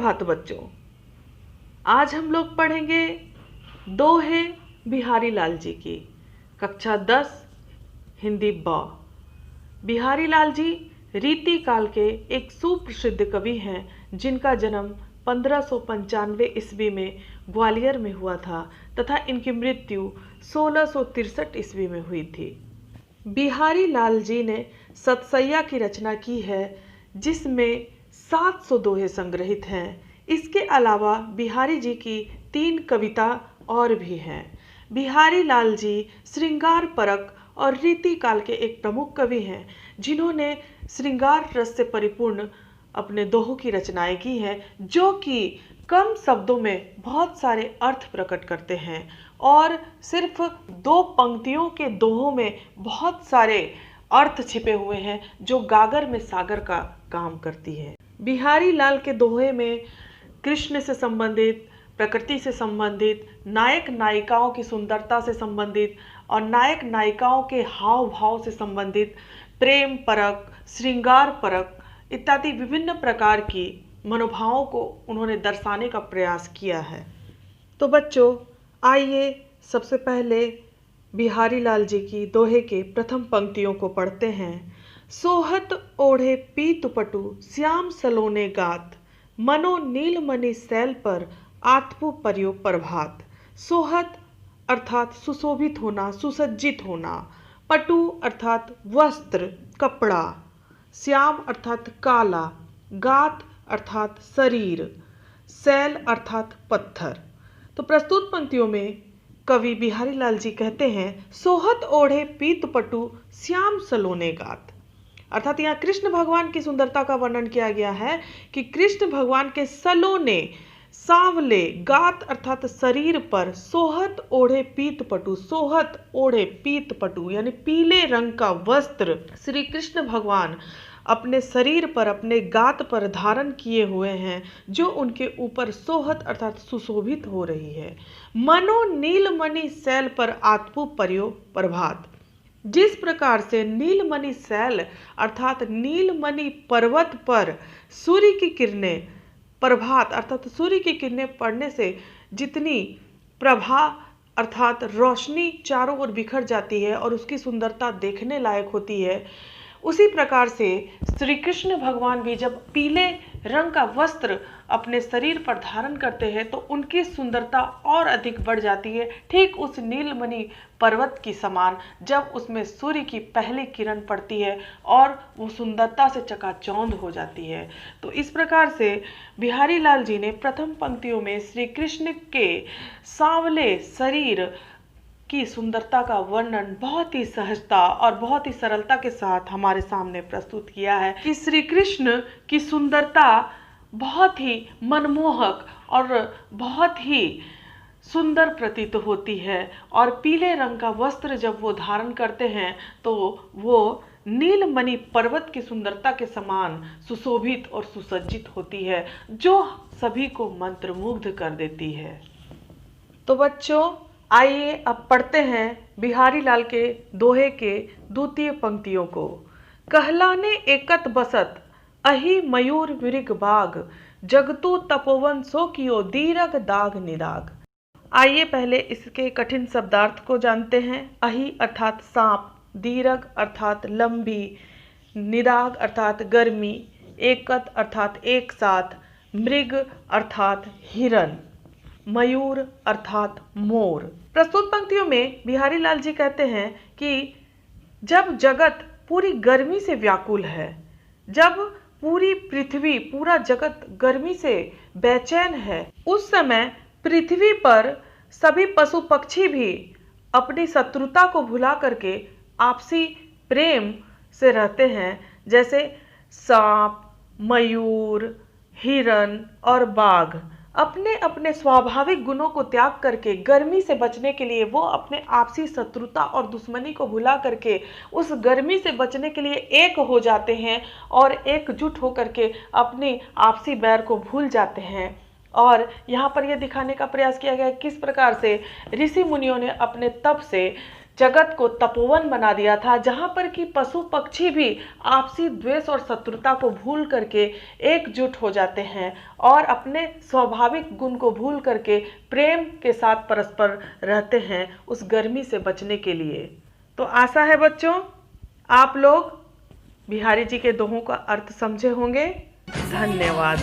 सुप्रभात बच्चों। आज हम लोग पढ़ेंगे दोहे बिहारी लाल जी की, कक्षा 10 हिंदी ब। बिहारी लाल जी रीति काल के एक सुप्रसिद्ध कवि हैं, जिनका जन्म 1595 ईस्वी में ग्वालियर में हुआ था तथा इनकी मृत्यु 1663 ईस्वी में हुई थी। बिहारी लाल जी ने सतसैया की रचना की है, जिसमें 700 दोहे संग्रहित हैं। इसके अलावा बिहारी जी की 3 कविता और भी हैं। बिहारी लाल जी श्रृंगार परक और रीति काल के एक प्रमुख कवि हैं, जिन्होंने श्रृंगार रस से परिपूर्ण अपने दोहों की रचनाएं की हैं, जो कि कम शब्दों में बहुत सारे अर्थ प्रकट करते हैं और सिर्फ 2 पंक्तियों के दोहों में बहुत सारे अर्थ छिपे हुए हैं, जो गागर में सागर का काम करती है। बिहारी लाल के दोहे में कृष्ण से संबंधित, प्रकृति से संबंधित, नायक नायिकाओं की सुंदरता से संबंधित और नायक नायिकाओं के हाव भाव से संबंधित, प्रेम परक, श्रृंगार परक इत्यादि विभिन्न प्रकार की मनोभावों को उन्होंने दर्शाने का प्रयास किया है। तो बच्चों, आइए सबसे पहले बिहारी लाल जी की दोहे के प्रथम पंक्तियों को पढ़ते हैं। सोहत ओढ़े पीत पटु श्याम सलोने गात, मनो नीलमणि सैल पर आत्मु पर्यो प्रभात। सोहत अर्थात सुशोभित होना, सुसज्जित होना। पटु अर्थात वस्त्र, कपड़ा। श्याम अर्थात काला। गात अर्थात शरीर। सैल अर्थात पत्थर। तो प्रस्तुत पंक्तियों में कवि बिहारी लाल जी कहते हैं, सोहत ओढ़े पीत पटु श्याम सलोने गात। अर्थात यहाँ कृष्ण भगवान की सुंदरता का वर्णन किया गया है कि कृष्ण भगवान के सलोने, सांवले, गात अर्थात शरीर पर, सोहत ओढ़े पीत पटु, सोहत ओढ़े पीत पटु यानी पीले रंग का वस्त्र श्री कृष्ण भगवान अपने शरीर पर, अपने गात पर धारण किए हुए हैं, जो उनके ऊपर सोहत अर्थात सुशोभित हो रही है। मनो नीलमणि सैल पर आत्मु पर्यो प्रभात। जिस प्रकार से नीलमणि सैल अर्थात नीलमणि पर्वत पर सूर्य की किरणें, प्रभात अर्थात सूर्य की किरणें पड़ने से जितनी प्रभा अर्थात रोशनी चारों ओर बिखर जाती है और उसकी सुंदरता देखने लायक होती है, उसी प्रकार से श्री कृष्ण भगवान भी जब पीले रंग का वस्त्र अपने शरीर पर धारण करते हैं तो उनकी सुंदरता और अधिक बढ़ जाती है, ठीक उस नीलमणि पर्वत की समान, जब उसमें सूर्य की पहली किरण पड़ती है और वो सुंदरता से चकाचौंध हो जाती है। तो इस प्रकार से बिहारी लाल जी ने प्रथम पंक्तियों में श्री कृष्ण के सांवले शरीर की सुंदरता का वर्णन बहुत ही सहजता और बहुत ही सरलता के साथ हमारे सामने प्रस्तुत किया है कि श्री कृष्ण की सुंदरता बहुत ही मनमोहक और बहुत ही सुंदर प्रतीत होती है, और पीले रंग का वस्त्र जब वो धारण करते हैं तो वो नीलमणि पर्वत की सुंदरता के समान सुशोभित और सुसज्जित होती है, जो सभी को मंत्रमुग्ध कर देती है। तो बच्चों, आइए अब पढ़ते हैं बिहारी लाल के दोहे के द्वितीय पंक्तियों को। कहलाने एकत बसत अहि मयूर विरिग बाग, जगतु तपोवन सो कियो दीरग दाग निराग। आइए पहले इसके कठिन शब्दार्थ को जानते हैं। अहि अर्थात सांप, दीरग अर्थात लंबी, निराग अर्थात गर्मी, एकत अर्थात एक साथ, मृग अर्थात हिरण, मयूर अर्थात मोर। प्रस्तुत पंक्तियों में बिहारी लाल जी कहते हैं कि जब जगत पूरी गर्मी से व्याकुल है, जब पूरी पृथ्वी, पूरा जगत गर्मी से बेचैन है, उस समय पृथ्वी पर सभी पशु पक्षी भी अपनी शत्रुता को भुला करके आपसी प्रेम से रहते हैं। जैसे सांप, मयूर, हिरण और बाघ अपने अपने स्वाभाविक गुणों को त्याग करके गर्मी से बचने के लिए वो अपने आपसी शत्रुता और दुश्मनी को भुला करके उस गर्मी से बचने के लिए एक हो जाते हैं और एकजुट होकर के अपनी आपसी बैर को भूल जाते हैं। और यहाँ पर यह दिखाने का प्रयास किया गया किस प्रकार से ऋषि मुनियों ने अपने तप से जगत को तपोवन बना दिया था, जहां पर कि पशु पक्षी भी आपसी द्वेष और शत्रुता को भूल करके एकजुट हो जाते हैं और अपने स्वाभाविक गुण को भूल करके प्रेम के साथ परस्पर रहते हैं उस गर्मी से बचने के लिए। तो आशा है बच्चों आप लोग बिहारी जी के दोहों का अर्थ समझे होंगे। धन्यवाद।